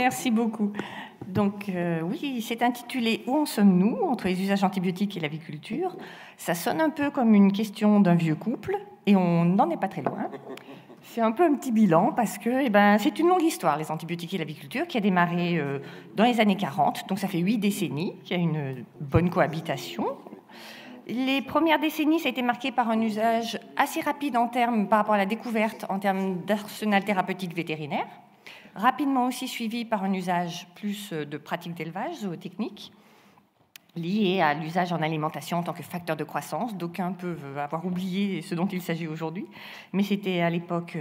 Merci beaucoup. Donc oui, c'est intitulé « Où en sommes-nous entre les usages antibiotiques et l'aviculture ?» Ça sonne un peu comme une question d'un vieux couple, et on n'en est pas très loin. C'est un peu un petit bilan, parce que c'est une longue histoire, les antibiotiques et l'aviculture, qui a démarré dans les années 40, donc ça fait 8 décennies qu'il y a une bonne cohabitation. Les premières décennies, ça a été marqué par un usage assez rapide par rapport à la découverte en termes d'arsenal thérapeutique vétérinaire, rapidement aussi suivi par un usage plus de pratiques d'élevage zootechnique, lié à l'usage en alimentation en tant que facteur de croissance. D'aucuns peuvent avoir oublié ce dont il s'agit aujourd'hui, mais c'était à l'époque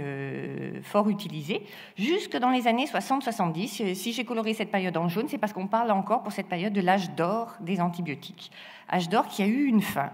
fort utilisé, jusque dans les années 60-70. Si j'ai coloré cette période en jaune, c'est parce qu'on parle encore pour cette période de l'âge d'or des antibiotiques. Âge d'or qui a eu une fin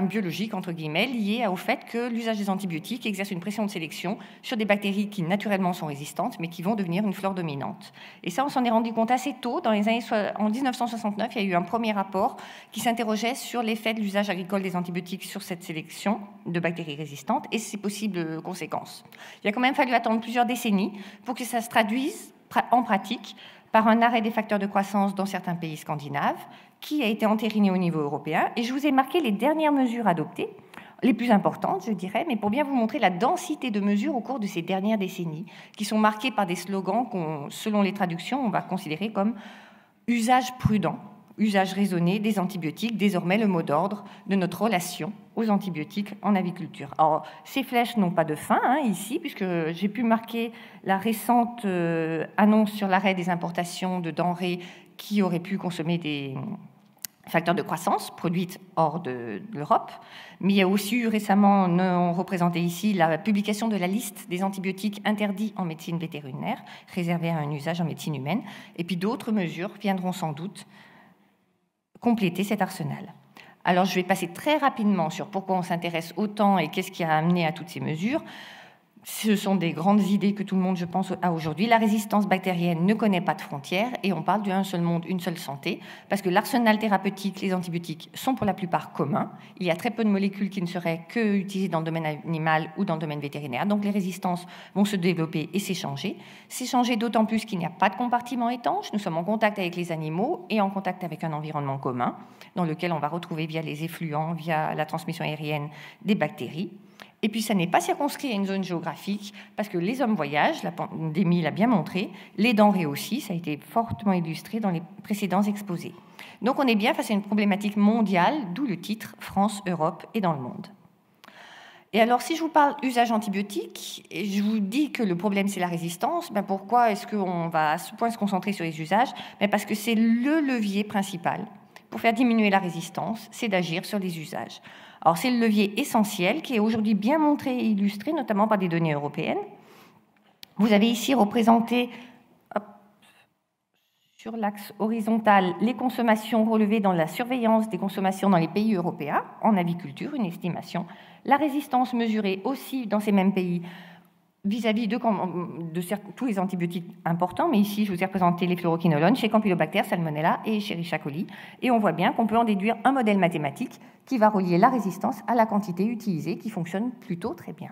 biologique, entre guillemets, liée au fait que l'usage des antibiotiques exerce une pression de sélection sur des bactéries qui naturellement sont résistantes, mais qui vont devenir une flore dominante. Et ça, on s'en est rendu compte assez tôt. En 1969, il y a eu un premier rapport qui s'interrogeait sur l'effet de l'usage agricole des antibiotiques sur cette sélection de bactéries résistantes et ses possibles conséquences. Il a quand même fallu attendre plusieurs décennies pour que ça se traduise en pratique par un arrêt des facteurs de croissance dans certains pays scandinaves, qui a été entériné au niveau européen. Et je vous ai marqué les dernières mesures adoptées, les plus importantes, je dirais, mais pour bien vous montrer la densité de mesures au cours de ces dernières décennies, qui sont marquées par des slogans selon les traductions, on va considérer comme usage prudent, usage raisonné des antibiotiques, désormais le mot d'ordre de notre relation aux antibiotiques en aviculture. Alors, ces flèches n'ont pas de fin ici, puisque j'ai pu marquer la récente annonce sur l'arrêt des importations de denrées qui auraient pu consommer des facteurs de croissance produites hors de l'Europe. Mais il y a aussi eu récemment, non représenté ici, la publication de la liste des antibiotiques interdits en médecine vétérinaire, réservés à un usage en médecine humaine. Et puis d'autres mesures viendront sans doute compléter cet arsenal. Alors je vais passer très rapidement sur pourquoi on s'intéresse autant et qu'est-ce qui a amené à toutes ces mesures. Ce sont des grandes idées que tout le monde, je pense, a aujourd'hui. La résistance bactérienne ne connaît pas de frontières et on parle d'un seul monde, une seule santé, parce que l'arsenal thérapeutique, les antibiotiques, sont pour la plupart communs. Il y a très peu de molécules qui ne seraient que utilisées dans le domaine animal ou dans le domaine vétérinaire. Donc les résistances vont se développer et s'échanger. S'échanger d'autant plus qu'il n'y a pas de compartiment étanche. Nous sommes en contact avec les animaux et en contact avec un environnement commun, dans lequel on va retrouver via les effluents, via la transmission aérienne, des bactéries. Et puis, ça n'est pas circonscrit à une zone géographique, parce que les hommes voyagent, la pandémie l'a bien montré, les denrées aussi, ça a été fortement illustré dans les précédents exposés. Donc, on est bien face à une problématique mondiale, d'où le titre « France, Europe et dans le monde ». Et alors, si je vous parle usage antibiotique, et je vous dis que le problème, c'est la résistance, pourquoi est-ce qu'on va à ce point se concentrer sur les usages ? Parce que c'est le levier principal pour faire diminuer la résistance, c'est d'agir sur les usages. Alors, c'est le levier essentiel qui est aujourd'hui bien montré et illustré, notamment par des données européennes. Vous avez ici représenté, sur l'axe horizontal, les consommations relevées dans la surveillance des consommations dans les pays européens, en aviculture, une estimation. La résistance mesurée aussi dans ces mêmes pays vis-à-vis de tous les antibiotiques importants, mais ici, je vous ai représenté les fluoroquinolones chez Campylobacter, Salmonella et Escherichia coli. Et on voit bien qu'on peut en déduire un modèle mathématique qui va relier la résistance à la quantité utilisée, qui fonctionne plutôt très bien.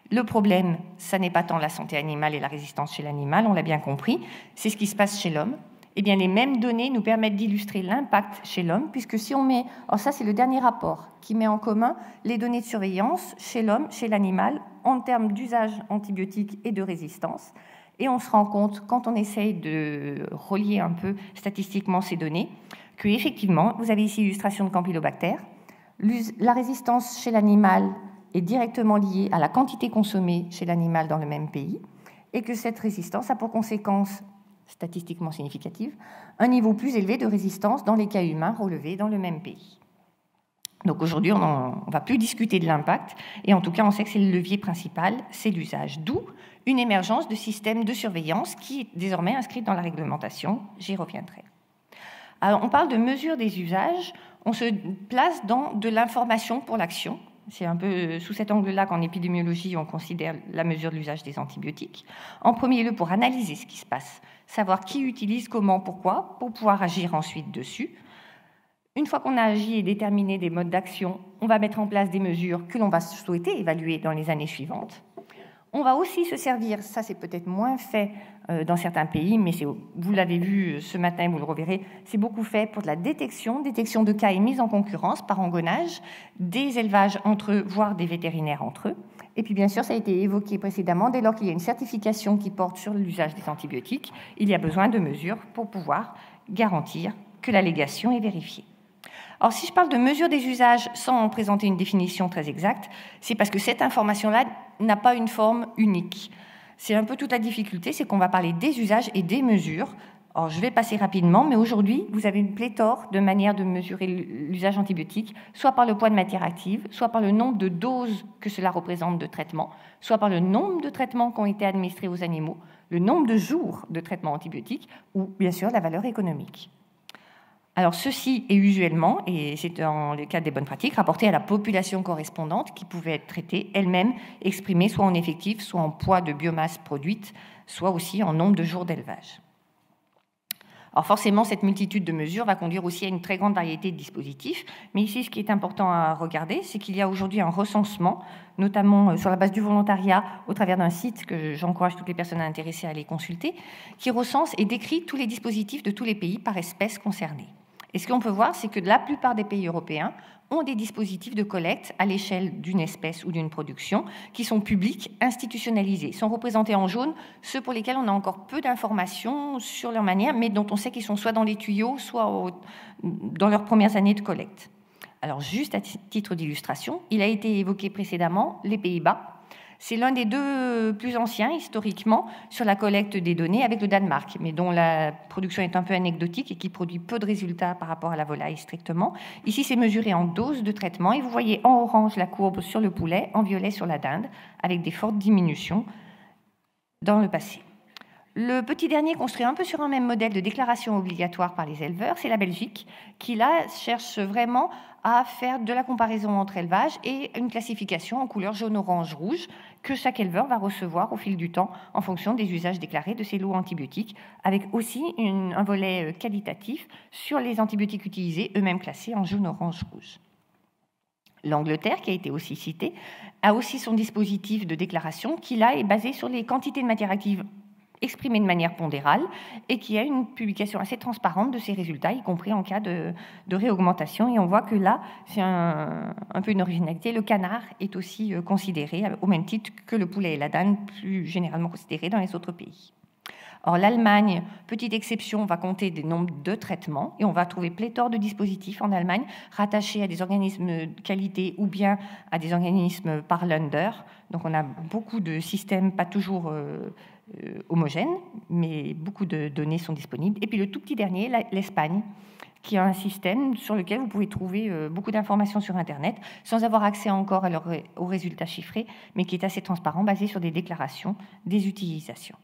Le problème, ça n'est pas tant la santé animale et la résistance chez l'animal, on l'a bien compris, c'est ce qui se passe chez l'homme. Eh bien, les mêmes données nous permettent d'illustrer l'impact chez l'homme, puisque si on met... Alors ça, c'est le dernier rapport qui met en commun les données de surveillance chez l'homme, chez l'animal, en termes d'usage antibiotique et de résistance. Et on se rend compte, quand on essaye de relier un peu statistiquement ces données, qu'effectivement, vous avez ici l'illustration de Campylobacter, la résistance chez l'animal est directement liée à la quantité consommée chez l'animal dans le même pays, et que cette résistance a pour conséquence statistiquement significative, un niveau plus élevé de résistance dans les cas humains relevés dans le même pays. Donc aujourd'hui, on ne va plus discuter de l'impact, et en tout cas, on sait que c'est le levier principal, c'est l'usage. D'où une émergence de systèmes de surveillance qui est désormais inscrite dans la réglementation, j'y reviendrai. Alors, on parle de mesure des usages, on se place dans de l'information pour l'action. C'est un peu sous cet angle-là qu'en épidémiologie, on considère la mesure de l'usage des antibiotiques. En premier lieu, pour analyser ce qui se passe, savoir qui utilise, comment, pourquoi, pour pouvoir agir ensuite dessus. Une fois qu'on a agi et déterminé des modes d'action, on va mettre en place des mesures que l'on va souhaiter évaluer dans les années suivantes. On va aussi se servir, ça c'est peut-être moins fait dans certains pays, mais vous l'avez vu ce matin, vous le reverrez, c'est beaucoup fait pour de la détection de cas et mise en concurrence par engrenage, des élevages entre eux, voire des vétérinaires entre eux. Et puis bien sûr, ça a été évoqué précédemment, dès lors qu'il y a une certification qui porte sur l'usage des antibiotiques, il y a besoin de mesures pour pouvoir garantir que l'allégation est vérifiée. Alors, si je parle de mesure des usages sans en présenter une définition très exacte, c'est parce que cette information-là n'a pas une forme unique. C'est un peu toute la difficulté, c'est qu'on va parler des usages et des mesures. Alors, je vais passer rapidement, mais aujourd'hui, vous avez une pléthore de manières de mesurer l'usage antibiotique, soit par le poids de matière active, soit par le nombre de doses que cela représente de traitement, soit par le nombre de traitements qui ont été administrés aux animaux, le nombre de jours de traitement antibiotique, ou bien sûr la valeur économique. Alors, ceci est usuellement, et c'est dans le cadre des bonnes pratiques, rapporté à la population correspondante qui pouvait être traitée elle-même, exprimée soit en effectif, soit en poids de biomasse produite, soit aussi en nombre de jours d'élevage. Alors forcément, cette multitude de mesures va conduire aussi à une très grande variété de dispositifs, mais ici, ce qui est important à regarder, c'est qu'il y a aujourd'hui un recensement, notamment sur la base du volontariat, au travers d'un site que j'encourage toutes les personnes intéressées à aller consulter, qui recense et décrit tous les dispositifs de tous les pays par espèce concernée. Et ce qu'on peut voir, c'est que la plupart des pays européens ont des dispositifs de collecte à l'échelle d'une espèce ou d'une production qui sont publics, institutionnalisés. Sont représentés en jaune ceux pour lesquels on a encore peu d'informations sur leur manière, mais dont on sait qu'ils sont soit dans les tuyaux, soit dans leurs premières années de collecte. Alors, juste à titre d'illustration, il a été évoqué précédemment les Pays-Bas. C'est l'un des deux plus anciens, historiquement, sur la collecte des données avec le Danemark, mais dont la production est un peu anecdotique et qui produit peu de résultats par rapport à la volaille strictement. Ici, c'est mesuré en doses de traitement, et vous voyez en orange la courbe sur le poulet, en violet sur la dinde, avec des fortes diminutions dans le passé. Le petit dernier, construit un peu sur un même modèle de déclaration obligatoire par les éleveurs, c'est la Belgique, qui là cherche vraiment à faire de la comparaison entre élevages et une classification en couleur jaune, orange, rouge que chaque éleveur va recevoir au fil du temps en fonction des usages déclarés de ses lots antibiotiques, avec aussi un volet qualitatif sur les antibiotiques utilisés, eux-mêmes classés en jaune, orange, rouge. L'Angleterre, qui a été aussi citée, a aussi son dispositif de déclaration qui là est basé sur les quantités de matière active exprimée de manière pondérale et qui a une publication assez transparente de ces résultats, y compris en cas de réaugmentation. Et on voit que là, c'est un peu une originalité. Le canard est aussi considéré au même titre que le poulet et la dinde, plus généralement considérés dans les autres pays. Or, l'Allemagne, petite exception, va compter des nombres de traitements et on va trouver pléthore de dispositifs en Allemagne rattachés à des organismes de qualité ou bien à des organismes par Länder. Donc, on a beaucoup de systèmes, pas toujours homogènes, mais beaucoup de données sont disponibles. Et puis, le tout petit dernier, l'Espagne, qui a un système sur lequel vous pouvez trouver beaucoup d'informations sur Internet, sans avoir accès encore aux résultats chiffrés, mais qui est assez transparent, basé sur des déclarations des utilisations.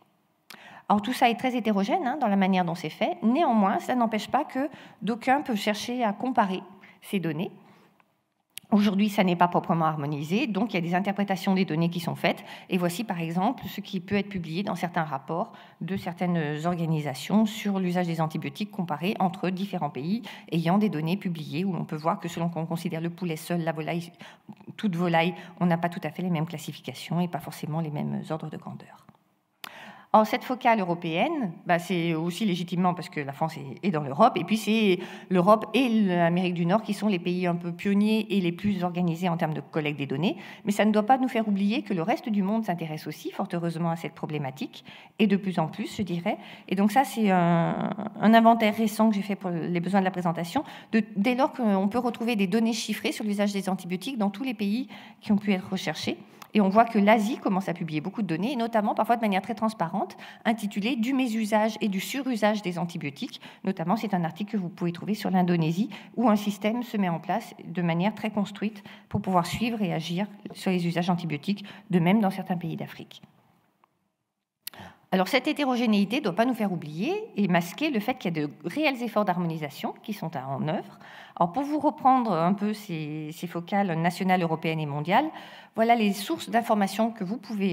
Alors tout ça est très hétérogène dans la manière dont c'est fait. Néanmoins, ça n'empêche pas que d'aucuns peuvent chercher à comparer ces données. Aujourd'hui, ça n'est pas proprement harmonisé, donc il y a des interprétations des données qui sont faites. Et voici par exemple ce qui peut être publié dans certains rapports de certaines organisations sur l'usage des antibiotiques comparés entre différents pays ayant des données publiées où on peut voir que selon qu'on considère le poulet seul, la volaille, toute volaille, on n'a pas tout à fait les mêmes classifications et pas forcément les mêmes ordres de grandeur. Or, cette focale européenne, c'est aussi légitimement parce que la France est dans l'Europe, et puis c'est l'Europe et l'Amérique du Nord qui sont les pays un peu pionniers et les plus organisés en termes de collecte des données, mais ça ne doit pas nous faire oublier que le reste du monde s'intéresse aussi, fort heureusement, à cette problématique, et de plus en plus, je dirais. Et donc ça, c'est un inventaire récent que j'ai fait pour les besoins de la présentation, dès lors qu'on peut retrouver des données chiffrées sur l'usage des antibiotiques dans tous les pays qui ont pu être recherchés. Et on voit que l'Asie commence à publier beaucoup de données, et notamment parfois de manière très transparente, intitulée « Du mésusage et du surusage des antibiotiques ». Notamment, c'est un article que vous pouvez trouver sur l'Indonésie, où un système se met en place de manière très construite pour pouvoir suivre et agir sur les usages antibiotiques, de même dans certains pays d'Afrique. Alors, cette hétérogénéité ne doit pas nous faire oublier et masquer le fait qu'il y a de réels efforts d'harmonisation qui sont en œuvre. Alors, pour vous reprendre un peu ces focales nationales, européennes et mondiales, voilà les sources d'informations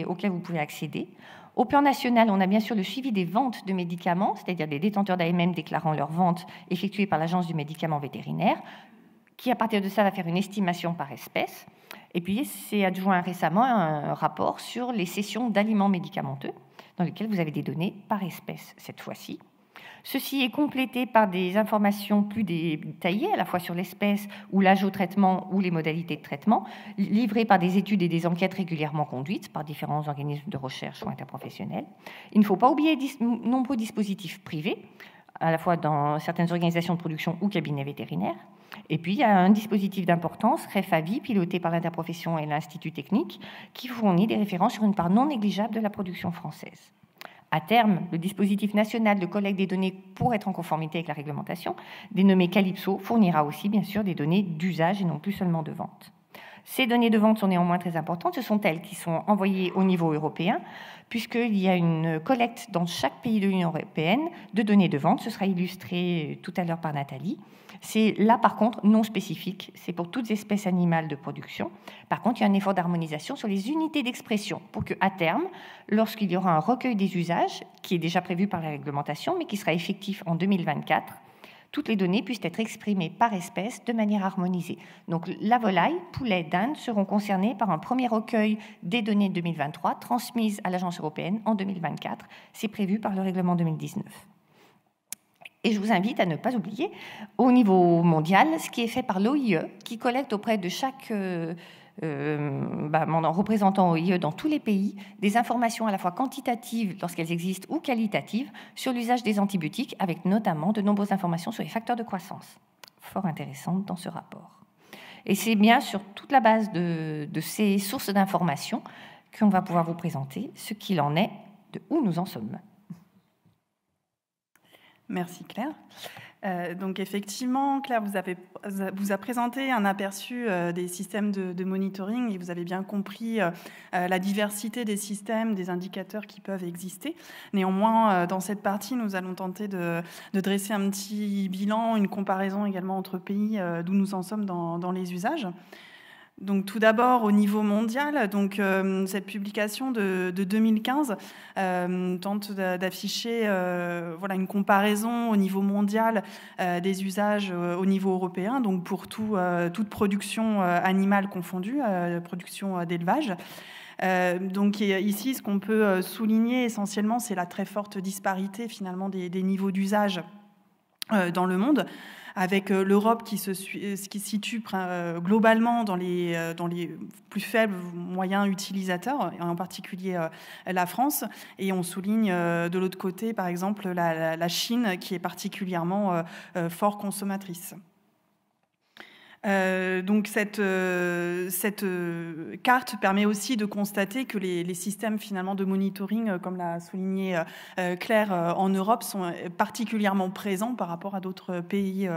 auxquelles vous pouvez accéder. Au plan national, on a bien sûr le suivi des ventes de médicaments, c'est-à-dire des détenteurs d'AMM déclarant leurs ventes effectuées par l'Agence du médicament vétérinaire, qui, à partir de ça, va faire une estimation par espèce. Et puis, c'est adjoint récemment un rapport sur les cessions d'aliments médicamenteux, dans lesquels vous avez des données par espèce cette fois-ci. Ceci est complété par des informations plus détaillées, à la fois sur l'espèce ou l'âge au traitement ou les modalités de traitement, livrées par des études et des enquêtes régulièrement conduites par différents organismes de recherche ou interprofessionnels. Il ne faut pas oublier nombreux dispositifs privés, à la fois dans certaines organisations de production ou cabinets vétérinaires. Et puis, il y a un dispositif d'importance, REFAVI, piloté par l'interprofession et l'Institut technique, qui fournit des références sur une part non négligeable de la production française. À terme, le dispositif national de collecte des données pour être en conformité avec la réglementation, dénommé Calypso, fournira aussi, bien sûr, des données d'usage et non plus seulement de vente. Ces données de vente sont néanmoins très importantes. Ce sont elles qui sont envoyées au niveau européen, puisqu'il y a une collecte dans chaque pays de l'Union européenne de données de vente. Ce sera illustré tout à l'heure par Nathalie. C'est là, par contre, non spécifique. C'est pour toutes espèces animales de production. Par contre, il y a un effort d'harmonisation sur les unités d'expression pour qu'à terme, lorsqu'il y aura un recueil des usages, qui est déjà prévu par la réglementation, mais qui sera effectif en 2024, toutes les données puissent être exprimées par espèce de manière harmonisée. Donc la volaille, poulet, dinde seront concernés par un premier recueil des données de 2023 transmises à l'Agence européenne en 2024. C'est prévu par le règlement 2019. Et je vous invite à ne pas oublier, au niveau mondial, ce qui est fait par l'OIE, qui collecte auprès de chaque représentant OIE dans tous les pays des informations à la fois quantitatives lorsqu'elles existent ou qualitatives sur l'usage des antibiotiques, avec notamment de nombreuses informations sur les facteurs de croissance. Fort intéressantes dans ce rapport. Et c'est bien sur toute la base de ces sources d'informations qu'on va pouvoir vous présenter ce qu'il en est de où nous en sommes. Merci Claire. Donc effectivement, Claire vous a présenté un aperçu des systèmes de monitoring et vous avez bien compris la diversité des systèmes, des indicateurs qui peuvent exister. Néanmoins, dans cette partie, nous allons tenter de dresser un petit bilan, une comparaison également entre pays d'où nous en sommes dans les usages. Donc, tout d'abord, au niveau mondial, donc, cette publication de 2015 tente d'afficher voilà, une comparaison au niveau mondial des usages au niveau européen, donc pour toute production animale confondue, production d'élevage. Donc ici, ce qu'on peut souligner essentiellement, c'est la très forte disparité finalement des niveaux d'usage dans le monde, avec l'Europe qui se situe globalement dans les plus faibles moyens utilisateurs, et en particulier la France. Et on souligne de l'autre côté, par exemple, la Chine, qui est particulièrement fort consommatrice. Donc cette carte permet aussi de constater que les systèmes finalement de monitoring, comme l'a souligné Claire, en Europe, sont particulièrement présents par rapport à d'autres pays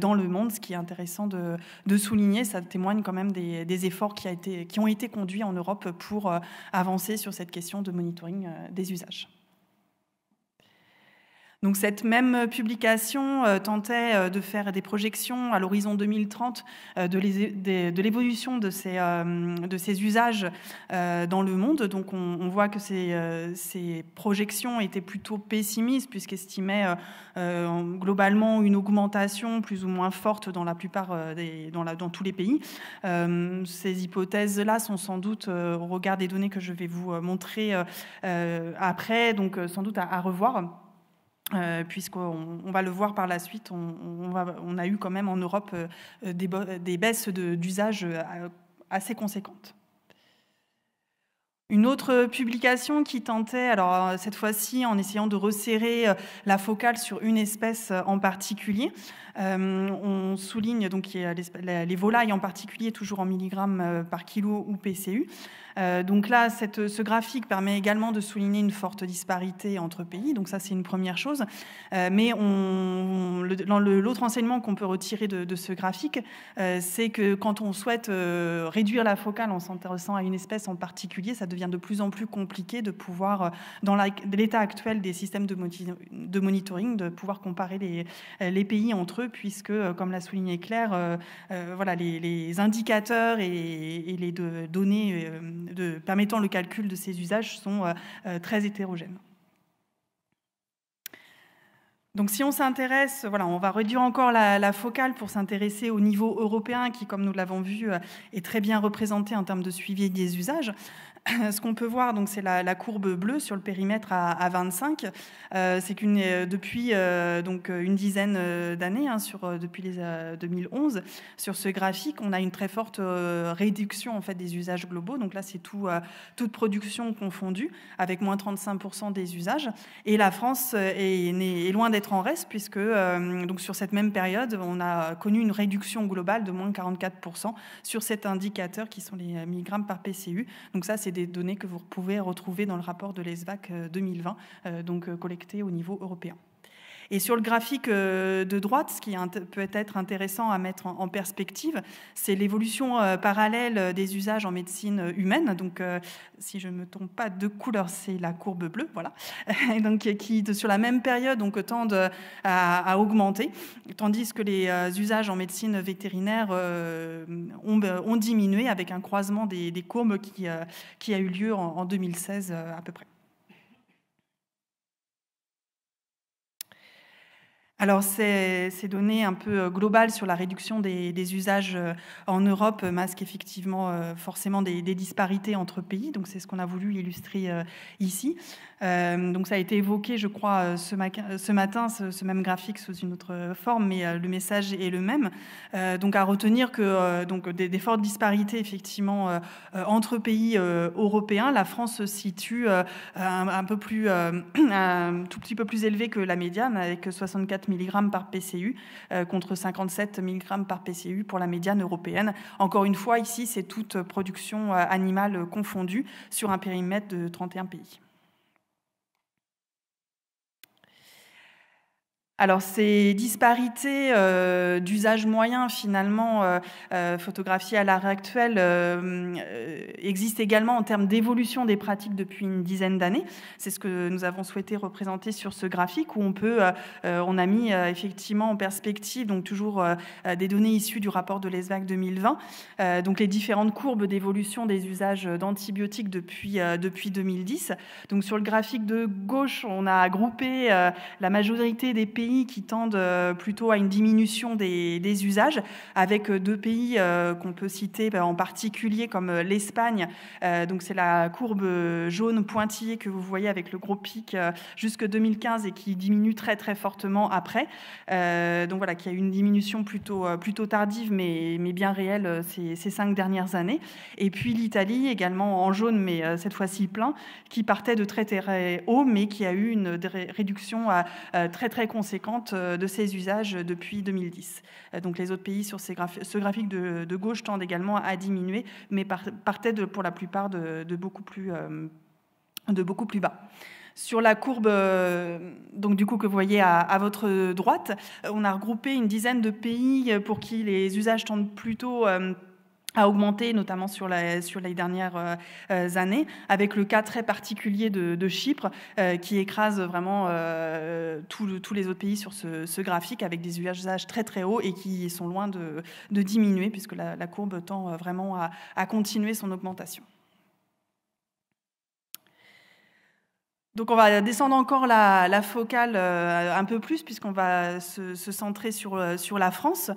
dans le monde, ce qui est intéressant de souligner. Ça témoigne quand même des efforts qui ont été conduits en Europe pour avancer sur cette question de monitoring des usages. Donc cette même publication tentait de faire des projections à l'horizon 2030 de l'évolution de ces usages dans le monde. Donc on voit que ces projections étaient plutôt pessimistes puisqu'estimaient globalement une augmentation plus ou moins forte dans la plupart dans tous les pays. Ces hypothèses-là sont sans doute, au regard des données que je vais vous montrer après, donc sans doute à revoir. Puisqu'on va le voir par la suite, on a eu quand même en Europe des baisses d'usage assez conséquentes. Une autre publication qui tentait, alors cette fois-ci en essayant de resserrer la focale sur une espèce en particulier, on souligne donc les volailles en particulier, toujours en milligrammes par kilo ou PCU. Donc là, ce graphique permet également de souligner une forte disparité entre pays. Donc ça, c'est une première chose. Mais l'autre enseignement qu'on peut retirer de ce graphique, c'est que quand on souhaite réduire la focale en s'intéressant à une espèce en particulier, ça devient de plus en plus compliqué de pouvoir, dans l'état actuel des systèmes de monitoring, de pouvoir comparer les pays entre eux, puisque, comme l'a souligné Claire, voilà, les indicateurs et les données permettant le calcul de ces usages sont très hétérogènes. Donc si on s'intéresse, voilà, on va réduire encore la focale pour s'intéresser au niveau européen qui, comme nous l'avons vu, est très bien représenté en termes de suivi des usages. Ce qu'on peut voir, donc, c'est la courbe bleue sur le périmètre à 25. C'est depuis donc une dizaine d'années, depuis 2011, sur ce graphique, on a une très forte réduction en fait des usages globaux. Donc là, c'est toute production confondue, avec moins 35% des usages. Et la France est loin d'être en reste, puisque donc sur cette même période, on a connu une réduction globale de moins 44% sur cet indicateur qui sont les milligrammes par PCU. Donc ça, c'est des données que vous pouvez retrouver dans le rapport de l'ESVAC 2020, donc collecté au niveau européen. Et sur le graphique de droite, ce qui peut être intéressant à mettre en perspective, c'est l'évolution parallèle des usages en médecine humaine. Donc, si je ne me trompe pas de couleur, c'est la courbe bleue, voilà. Donc, qui, sur la même période, donc, tendent à augmenter, tandis que les usages en médecine vétérinaire ont diminué avec un croisement des courbes qui a eu lieu en 2016 à peu près. Alors, ces données un peu globales sur la réduction des usages en Europe masquent effectivement forcément des disparités entre pays. Donc, c'est ce qu'on a voulu illustrer ici. Donc, ça a été évoqué, je crois, ce matin, ce même graphique sous une autre forme, mais le message est le même. Donc, à retenir que donc, des fortes disparités, effectivement, entre pays européens. La France se situe un tout petit peu plus élevé que la médiane, avec 64 mg par PCU contre 57 mg par PCU pour la médiane européenne. Encore une fois, ici, c'est toute production animale confondue sur un périmètre de 31 pays. Alors, ces disparités d'usage moyen, finalement, photographiées à l'heure actuelle, existent également en termes d'évolution des pratiques depuis une dizaine d'années. C'est ce que nous avons souhaité représenter sur ce graphique, où on a mis effectivement en perspective, donc toujours des données issues du rapport de l'ESVAC 2020, donc les différentes courbes d'évolution des usages d'antibiotiques depuis 2010. Donc, sur le graphique de gauche, on a groupé la majorité des pays qui tendent plutôt à une diminution des usages, avec deux pays qu'on peut citer en particulier comme l'Espagne. Donc c'est la courbe jaune pointillée que vous voyez avec le gros pic jusque 2015 et qui diminue très très fortement après. Donc voilà, qui a eu une diminution plutôt tardive mais bien réelle ces 5 dernières années. Et puis l'Italie également en jaune, mais cette fois-ci plein, qui partait de très très haut mais qui a eu une réduction très très conséquente de ces usages depuis 2010. Donc les autres pays sur ce graphique de gauche tendent également à diminuer, mais partaient pour la plupart de beaucoup plus bas. Sur la courbe donc du coup, que vous voyez à votre droite, on a regroupé une dizaine de pays pour qui les usages tendent plutôt a augmenté, notamment sur les dernières années, avec le cas très particulier de Chypre, qui écrase vraiment tous les autres pays sur ce graphique, avec des usages très très hauts et qui sont loin de diminuer, puisque la courbe tend vraiment à continuer son augmentation. Donc on va descendre encore la focale un peu plus, puisqu'on va se centrer sur la France.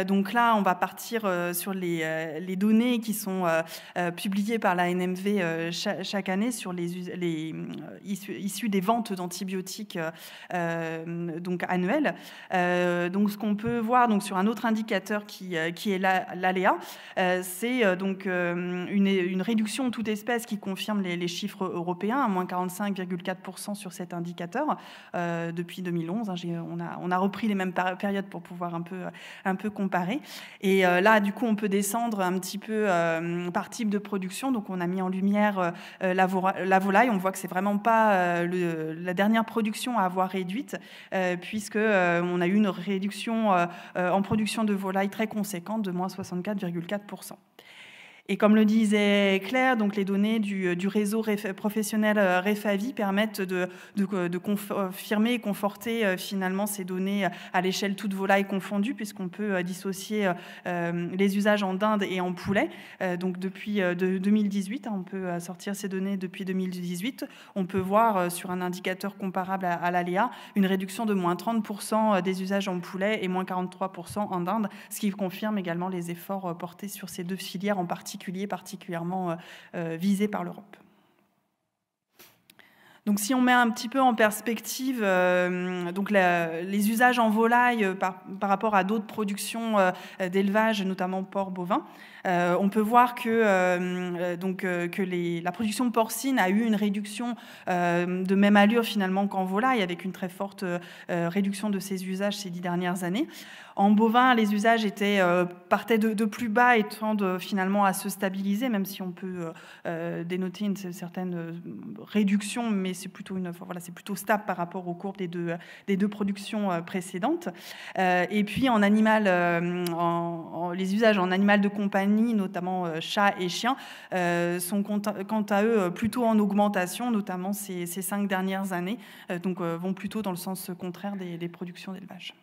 Donc là, on va partir sur les données qui sont publiées par la NMV chaque année sur les issues des ventes d'antibiotiques donc annuelles. Donc ce qu'on peut voir donc sur un autre indicateur qui est l'ALEA, c'est donc une réduction de toute espèce qui confirme les chiffres européens, à moins 45,4% sur cet indicateur depuis 2011. On a repris les mêmes périodes pour pouvoir un peu comparer. Et là, du coup, on peut descendre un petit peu par type de production. Donc, on a mis en lumière la volaille. On voit que c'est vraiment pas la dernière production à avoir réduite, puisque on a eu une réduction en production de volaille très conséquente de moins 64,4%. Et comme le disait Claire, donc les données du réseau professionnel REFAVI permettent de confirmer et conforter finalement ces données à l'échelle toutes volailles confondues, puisqu'on peut dissocier les usages en dinde et en poulet. Donc depuis 2018, on peut sortir ces données depuis 2018. On peut voir sur un indicateur comparable à l'ALEA une réduction de moins 30% des usages en poulet et moins 43% en dinde, ce qui confirme également les efforts portés sur ces deux filières en particulièrement visées par l'Europe. Donc, si on met un petit peu en perspective donc les usages en volaille par rapport à d'autres productions d'élevage, notamment porc bovin, on peut voir que la production porcine a eu une réduction de même allure finalement qu'en volaille, avec une très forte réduction de ces usages ces 10 dernières années. En bovin, les usages partaient de plus bas et tendent finalement à se stabiliser, même si on peut dénoter une certaine réduction, mais c'est plutôt stable par rapport aux courbes des deux productions précédentes. Et puis en animal, les usages en animal de compagnie, notamment chats et chiens, sont quant à eux plutôt en augmentation, notamment ces 5 dernières années, donc vont plutôt dans le sens contraire des productions d'élevage.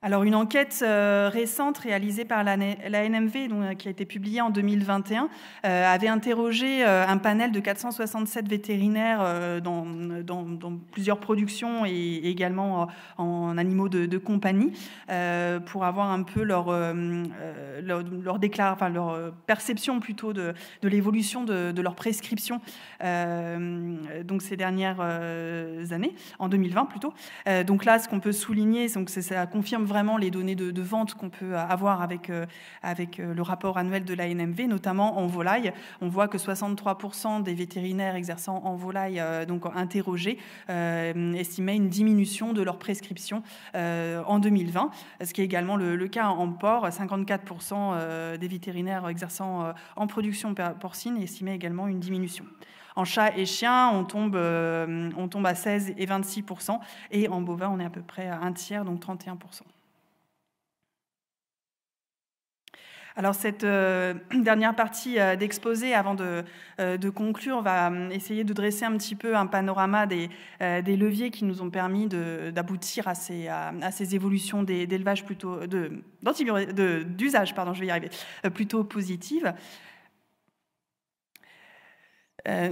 Alors, une enquête récente réalisée par la NMV, qui a été publiée en 2021, avait interrogé un panel de 467 vétérinaires dans plusieurs productions et également en animaux de compagnie pour avoir un peu leur perception plutôt de l'évolution de leur prescription donc ces dernières années, en 2020 plutôt. Donc là, ce qu'on peut souligner, ça confirme vraiment les données de vente qu'on peut avoir avec le rapport annuel de la NMV, notamment en volaille. On voit que 63% des vétérinaires exerçant en volaille, donc interrogés, estimaient une diminution de leur prescription en 2020, ce qui est également le cas en porc. 54% des vétérinaires exerçant en production porcine estimaient également une diminution. En chat et chien, on tombe à 16 et 26%, et en bovin, on est à peu près à un tiers, donc 31%. Alors, cette dernière partie d'exposé, avant de conclure, on va essayer de dresser un petit peu un panorama des leviers qui nous ont permis d'aboutir à ces évolutions d'élevage d'usage, plutôt positives.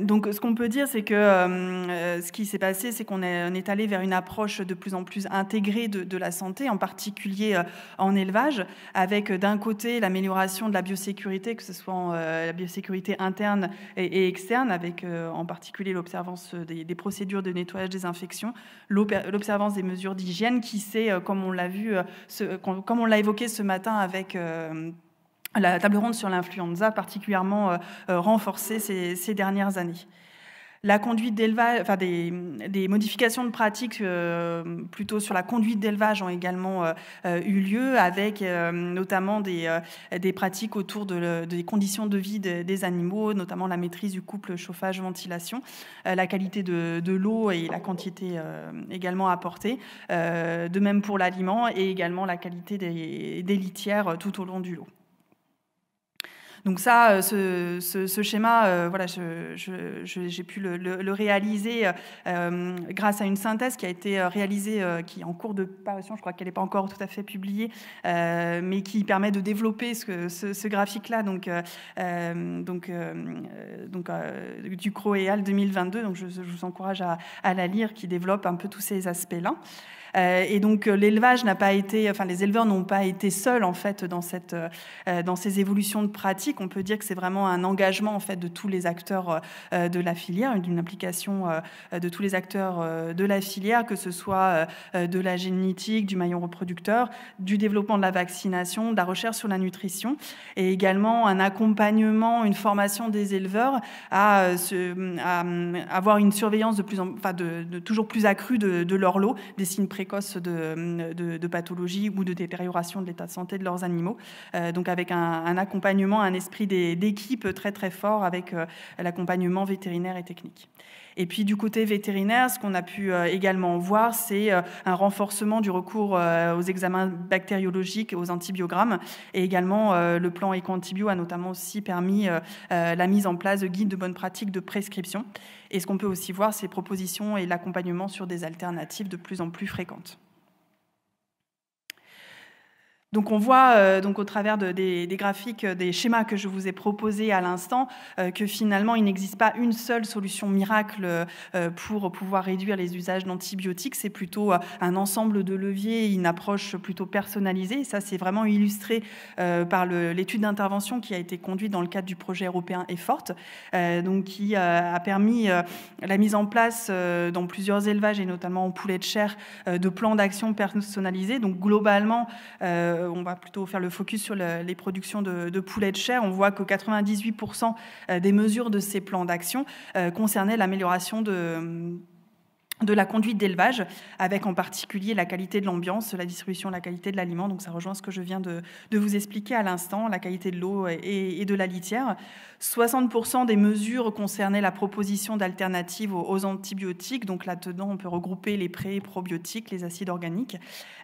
Donc, ce qu'on peut dire, c'est que ce qui s'est passé, c'est qu'on est allé vers une approche de plus en plus intégrée de la santé, en particulier en élevage, avec d'un côté l'amélioration de la biosécurité, que ce soit la biosécurité interne et externe, avec en particulier l'observance des procédures de nettoyage, désinfection, l'observance des mesures d'hygiène, qui s'est, comme on l'a vu, comme on l'a évoqué ce matin avec la table ronde sur l'influenza, particulièrement renforcée ces dernières années. La conduite d'élevage, des modifications de pratiques plutôt sur la conduite d'élevage ont également eu lieu, avec notamment des pratiques autour des conditions de vie des animaux, notamment la maîtrise du couple chauffage-ventilation, la qualité de l'eau et la quantité également apportée, de même pour l'aliment, et également la qualité des litières tout au long du lot. Donc ça, ce schéma, j'ai pu le réaliser grâce à une synthèse qui a été réalisée, qui est en cours de parution, je crois qu'elle n'est pas encore tout à fait publiée, mais qui permet de développer ce graphique-là, du CROEAL 2022. Donc je vous encourage à la lire, qui développe un peu tous ces aspects-là. Et donc l'élevage les éleveurs n'ont pas été seuls en fait dans ces évolutions de pratiques. On peut dire que c'est vraiment un engagement en fait de tous les acteurs de la filière, d'une implication de tous les acteurs de la filière, que ce soit de la génétique, du maillon reproducteur, du développement de la vaccination, de la recherche sur la nutrition, et également un accompagnement, une formation des éleveurs à avoir une surveillance de toujours plus accrue de leur lot, des signes précoces de pathologie ou de détérioration de l'état de santé de leurs animaux, donc avec un accompagnement, un esprit d'équipe très très fort avec l'accompagnement vétérinaire et technique. Et puis du côté vétérinaire, ce qu'on a pu également voir, c'est un renforcement du recours aux examens bactériologiques, aux antibiogrammes, et également le plan Eco-Antibio a notamment aussi permis la mise en place de guides de bonnes pratiques de prescription. Et ce qu'on peut aussi voir, c'est les propositions et l'accompagnement sur des alternatives de plus en plus fréquentes. Donc on voit donc au travers des graphiques, des schémas que je vous ai proposés à l'instant, que finalement il n'existe pas une seule solution miracle pour pouvoir réduire les usages d'antibiotiques. C'est plutôt un ensemble de leviers, une approche plutôt personnalisée. Et ça, c'est vraiment illustré par l'étude d'intervention qui a été conduite dans le cadre du projet européen EFFORT, donc qui a permis la mise en place dans plusieurs élevages et notamment en poulet de chair de plans d'action personnalisés. Donc globalement, on va plutôt faire le focus sur les productions de poulets de chair. On voit que 98% des mesures de ces plans d'action concernaient l'amélioration de la conduite d'élevage, avec en particulier la qualité de l'ambiance, la distribution, la qualité de l'aliment. Donc ça rejoint ce que je viens de vous expliquer à l'instant, la qualité de l'eau et de la litière. 60% des mesures concernaient la proposition d'alternatives aux antibiotiques. Donc là-dedans, on peut regrouper les pré- et probiotiques, les acides organiques,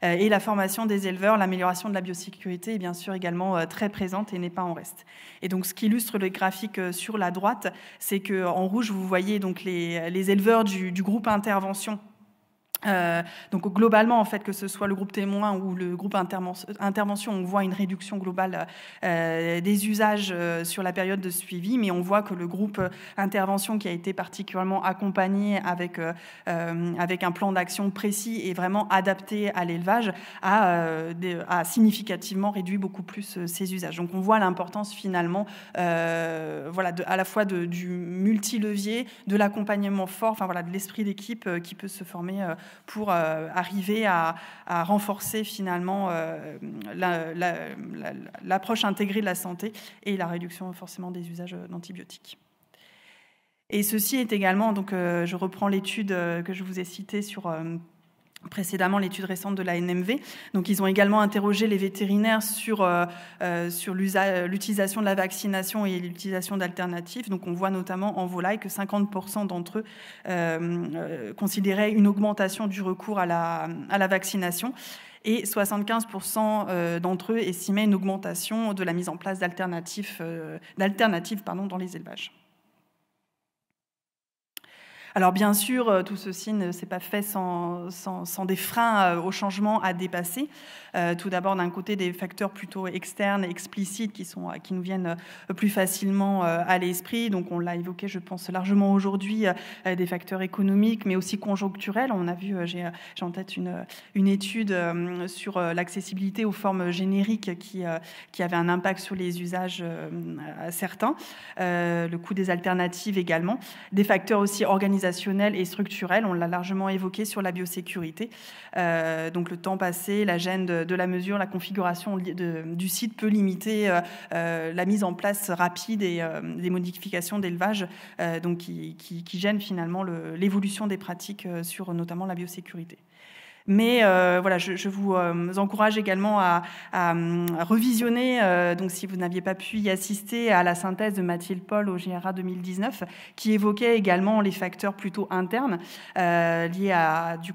et la formation des éleveurs, l'amélioration de la biosécurité est bien sûr également très présente et n'est pas en reste. Et donc ce qui illustre le graphique sur la droite, c'est qu'en rouge, vous voyez donc les éleveurs du groupe intervention. Donc globalement, en fait, que ce soit le groupe témoin ou le groupe intervention, on voit une réduction globale des usages sur la période de suivi, mais on voit que le groupe intervention qui a été particulièrement accompagné avec un plan d'action précis et vraiment adapté à l'élevage a significativement réduit beaucoup plus ses usages. Donc on voit l'importance finalement à la fois du multi-levier, de l'accompagnement fort, de l'esprit d'équipe qui peut se former pour arriver à renforcer finalement l'approche intégrée de la santé et la réduction forcément des usages d'antibiotiques. Et ceci est également, donc je reprends l'étude que je vous ai citée précédemment, l'étude récente de la NMV. Donc, ils ont également interrogé les vétérinaires sur l'utilisation de la vaccination et l'utilisation d'alternatives. Donc, on voit notamment en volaille que 50% d'entre eux considéraient une augmentation du recours à la vaccination. Et 75% d'entre eux estimaient une augmentation de la mise en place d'alternatives dans les élevages. Alors bien sûr, tout ceci ne s'est pas fait sans des freins au changement à dépasser. Tout d'abord, d'un côté, des facteurs plutôt externes et explicites qui nous viennent plus facilement à l'esprit. Donc on l'a évoqué, je pense, largement aujourd'hui, des facteurs économiques, mais aussi conjoncturels. On a vu, j'ai en tête une étude sur l'accessibilité aux formes génériques qui avait un impact sur les usages certains. Le coût des alternatives également. Des facteurs aussi organisationnels et structurel, on l'a largement évoqué sur la biosécurité. Donc le temps passé, la gêne de la mesure, la configuration du site peut limiter la mise en place rapide et des modifications d'élevage donc qui gênent finalement l'évolution des pratiques sur notamment la biosécurité. Mais je vous encourage également à revisionner, donc si vous n'aviez pas pu y assister, à la synthèse de Mathilde Paul au JRA 2019, qui évoquait également les facteurs plutôt internes liés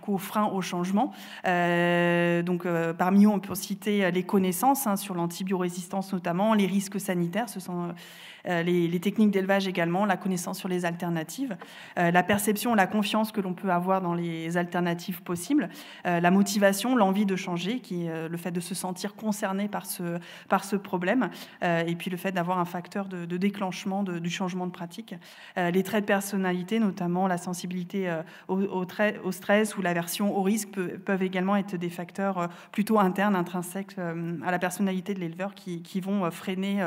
aux freins au changement. Parmi eux, on peut citer les connaissances sur l'antibiorésistance notamment, les risques sanitaires, ce sont les techniques d'élevage également, la connaissance sur les alternatives, la perception, la confiance que l'on peut avoir dans les alternatives possibles, la motivation, l'envie de changer, qui est le fait de se sentir concerné par ce problème, et puis le fait d'avoir un facteur de déclenchement du changement de pratique. Les traits de personnalité, notamment la sensibilité au stress ou l'aversion au risque, peuvent également être des facteurs plutôt internes, intrinsèques à la personnalité de l'éleveur qui vont freiner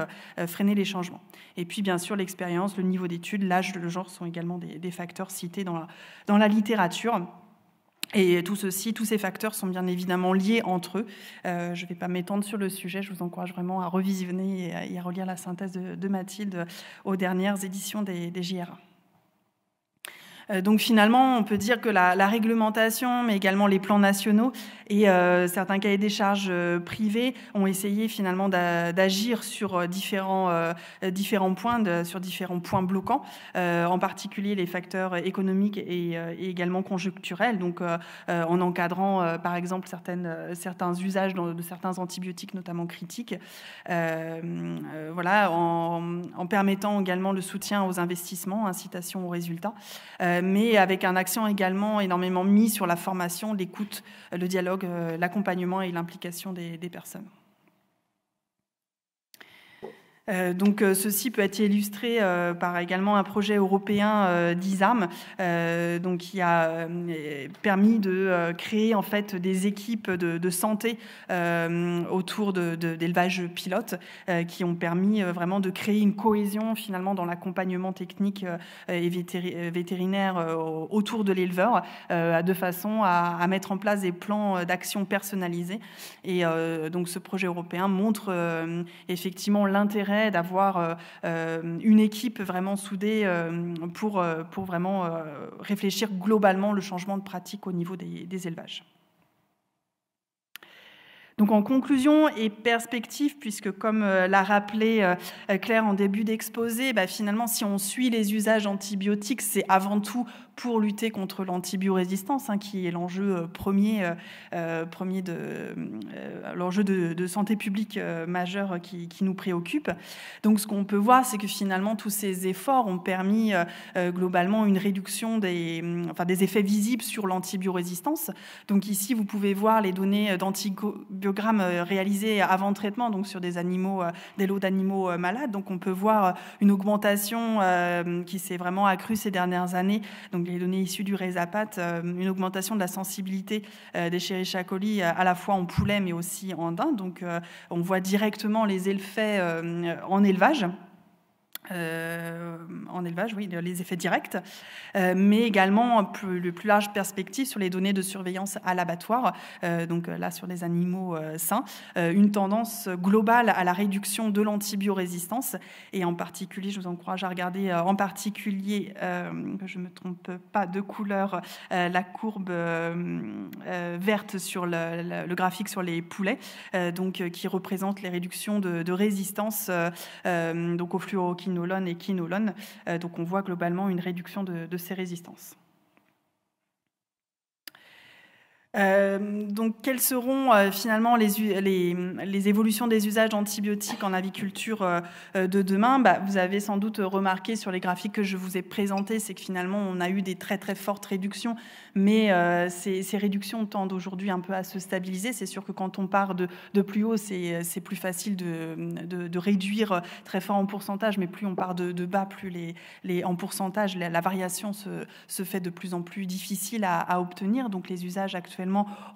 les changements. Et puis, bien sûr, l'expérience, le niveau d'études, l'âge, le genre sont également des facteurs cités dans la littérature. Et tous ces facteurs sont bien évidemment liés entre eux. Je ne vais pas m'étendre sur le sujet, je vous encourage vraiment à revisionner et à relire la synthèse de Mathilde aux dernières éditions des JRA. Donc finalement, on peut dire que la réglementation, mais également les plans nationaux et certains cahiers des charges privés ont essayé finalement d'agir sur différents points, sur différents points bloquants, en particulier les facteurs économiques et également conjoncturels. Donc en encadrant par exemple certains usages de certains antibiotiques, notamment critiques, voilà, en permettant également le soutien aux investissements, incitation aux résultats. Mais avec un accent également énormément mis sur la formation, l'écoute, le dialogue, l'accompagnement et l'implication des personnes. Donc ceci peut être illustré par également un projet européen d'ISAM, donc qui a permis de créer en fait des équipes de santé autour d'élevage pilote, qui ont permis vraiment de créer une cohésion finalement dans l'accompagnement technique et vétérinaire autour de l'éleveur, de façon à mettre en place des plans d'action personnalisés. Et donc ce projet européen montre effectivement l'intérêt d'avoir une équipe vraiment soudée pour vraiment réfléchir globalement le changement de pratique au niveau des élevages. Donc en conclusion et perspective, puisque comme l'a rappelé Claire en début d'exposé, finalement si on suit les usages antibiotiques, c'est avant tout pour lutter contre l'antibiorésistance, qui est l'enjeu premier l'enjeu de santé publique majeur qui nous préoccupe. Donc ce qu'on peut voir, c'est que finalement tous ces efforts ont permis globalement une réduction des effets visibles sur l'antibiorésistance. Donc ici, vous pouvez voir les données d'antibiogramme réalisées avant traitement, donc sur des lots d'animaux malades. Donc on peut voir une augmentation qui s'est vraiment accrue ces dernières années. Donc les données issues du Resapat, une augmentation de la sensibilité des Escherichia coli à la fois en poulet mais aussi en dinde. Donc on voit directement les effets en élevage. Oui, les effets directs, mais également le plus large perspective sur les données de surveillance à l'abattoir, donc là sur les animaux sains, une tendance globale à la réduction de l'antibiorésistance, et en particulier, je vous encourage à regarder en particulier, que je ne me trompe pas de couleur, la courbe verte sur le graphique sur les poulets, donc qui représente les réductions de résistance donc au fluoroquinolone et quinolone. Donc on voit globalement une réduction de ces résistances. Donc, quelles seront finalement les évolutions des usages d'antibiotiques en aviculture de demain ? Vous avez sans doute remarqué sur les graphiques que je vous ai présentés, c'est que finalement on a eu des très très fortes réductions, mais ces réductions tendent aujourd'hui un peu à se stabiliser. C'est sûr que quand on part de plus haut, c'est plus facile de réduire très fort en pourcentage, mais plus on part de bas, plus en pourcentage, la variation se fait de plus en plus difficile à obtenir. Donc les usages actuels,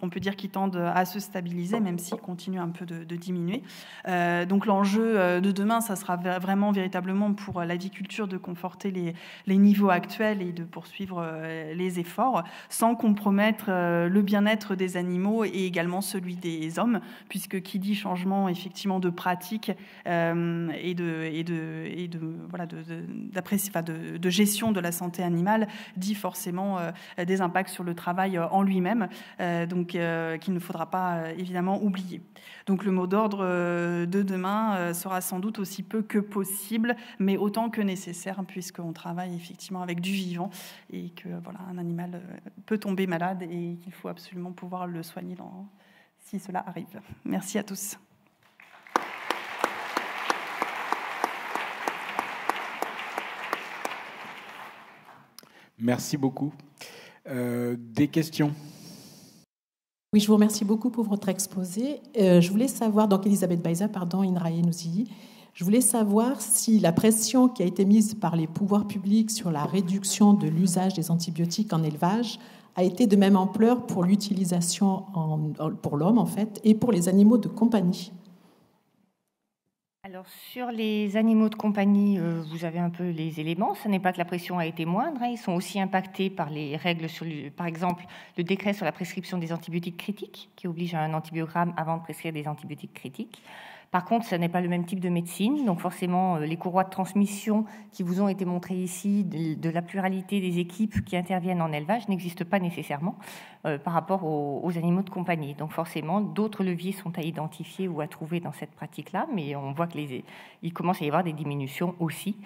on peut dire qu'ils tendent à se stabiliser, même s'ils continuent un peu de diminuer. Donc l'enjeu de demain, ça sera vraiment véritablement pour l'aviculture de conforter les niveaux actuels et de poursuivre les efforts, sans compromettre le bien-être des animaux et également celui des hommes, puisque qui dit changement effectivement de pratique et de gestion de la santé animale, dit forcément des impacts sur le travail en lui-même. Donc qu'il ne faudra pas évidemment oublier. Donc le mot d'ordre de demain sera sans doute aussi peu que possible, mais autant que nécessaire, puisqu'on travaille effectivement avec du vivant et que un animal peut tomber malade et qu'il faut absolument pouvoir le soigner si cela arrive. Merci à tous. Merci beaucoup. Des questions ? Oui, je vous remercie beaucoup pour votre exposé. Je voulais savoir, donc Elisabeth Baiza, Inrae Nouzilly, je voulais savoir si la pression qui a été mise par les pouvoirs publics sur la réduction de l'usage des antibiotiques en élevage a été de même ampleur pour l'utilisation pour l'homme, en fait, et pour les animaux de compagnie. Alors, sur les animaux de compagnie, vous avez un peu les éléments. Ce n'est pas que la pression a été moindre. Ils sont aussi impactés par les règles par exemple, le décret sur la prescription des antibiotiques critiques, qui oblige à un antibiogramme avant de prescrire des antibiotiques critiques. Par contre, ce n'est pas le même type de médecine, donc forcément, les courroies de transmission qui vous ont été montrées ici, de la pluralité des équipes qui interviennent en élevage, n'existent pas nécessairement par rapport aux animaux de compagnie. Donc forcément, d'autres leviers sont à identifier ou à trouver dans cette pratique-là, mais on voit qu'il commence à y avoir des diminutions aussi.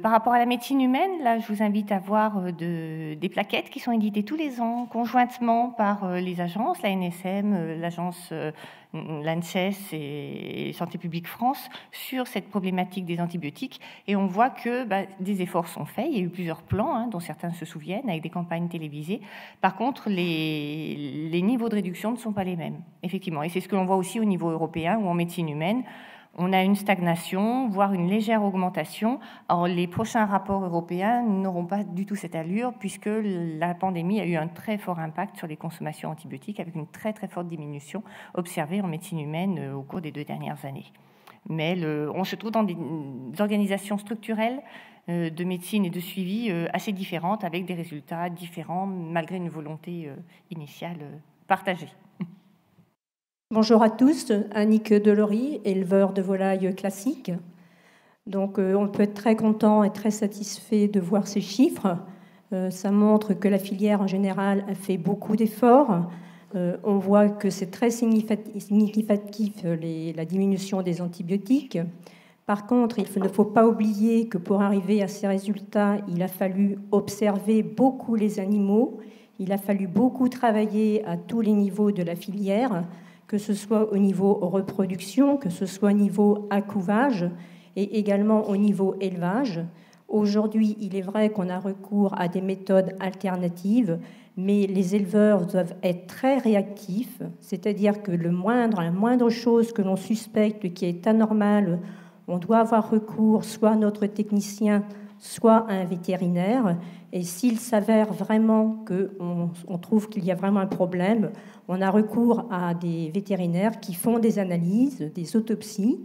Par rapport à la médecine humaine, là, je vous invite à voir des plaquettes qui sont éditées tous les ans, conjointement par les agences, la NSM, l'agence l'ANSES et Santé publique France, sur cette problématique des antibiotiques. Et on voit que des efforts sont faits. Il y a eu plusieurs plans, dont certains se souviennent, avec des campagnes télévisées. Par contre, les niveaux de réduction ne sont pas les mêmes, effectivement. Et c'est ce que l'on voit aussi au niveau européen ou en médecine humaine. On a une stagnation, voire une légère augmentation. Or, les prochains rapports européens n'auront pas du tout cette allure, puisque la pandémie a eu un très fort impact sur les consommations antibiotiques, avec une très très forte diminution observée en médecine humaine au cours des 2 dernières années. Mais on se trouve dans des organisations structurelles de médecine et de suivi assez différentes, avec des résultats différents, malgré une volonté initiale partagée. Bonjour à tous, Annick Delory, éleveur de volailles classiques. Donc on peut être très content et très satisfait de voir ces chiffres. Ça montre que la filière en général a fait beaucoup d'efforts. On voit que c'est très significatif la diminution des antibiotiques. Par contre, il ne faut pas oublier que pour arriver à ces résultats, il a fallu observer beaucoup les animaux. Il a fallu beaucoup travailler à tous les niveaux de la filière, que ce soit au niveau reproduction, que ce soit au niveau accouvage et également au niveau élevage. Aujourd'hui, il est vrai qu'on a recours à des méthodes alternatives, mais les éleveurs doivent être très réactifs, c'est-à-dire que la moindre chose que l'on suspecte qui est anormale, on doit avoir recours soit à notre technicien, soit à un vétérinaire. Et s'il s'avère vraiment qu'on trouve qu'il y a vraiment un problème, on a recours à des vétérinaires qui font des analyses, des autopsies,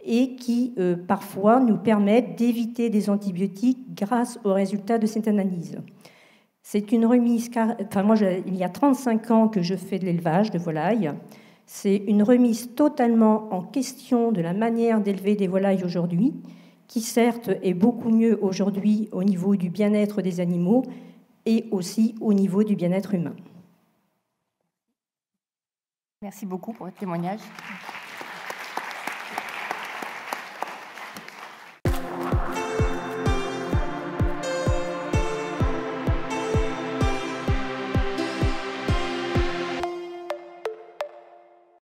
et qui parfois nous permettent d'éviter des antibiotiques grâce aux résultats de cette analyse. C'est une remise, il y a 35 ans que je fais de l'élevage de volailles. C'est une remise totalement en question de la manière d'élever des volailles aujourd'hui, qui certes est beaucoup mieux aujourd'hui au niveau du bien-être des animaux et aussi au niveau du bien-être humain. Merci beaucoup pour votre témoignage.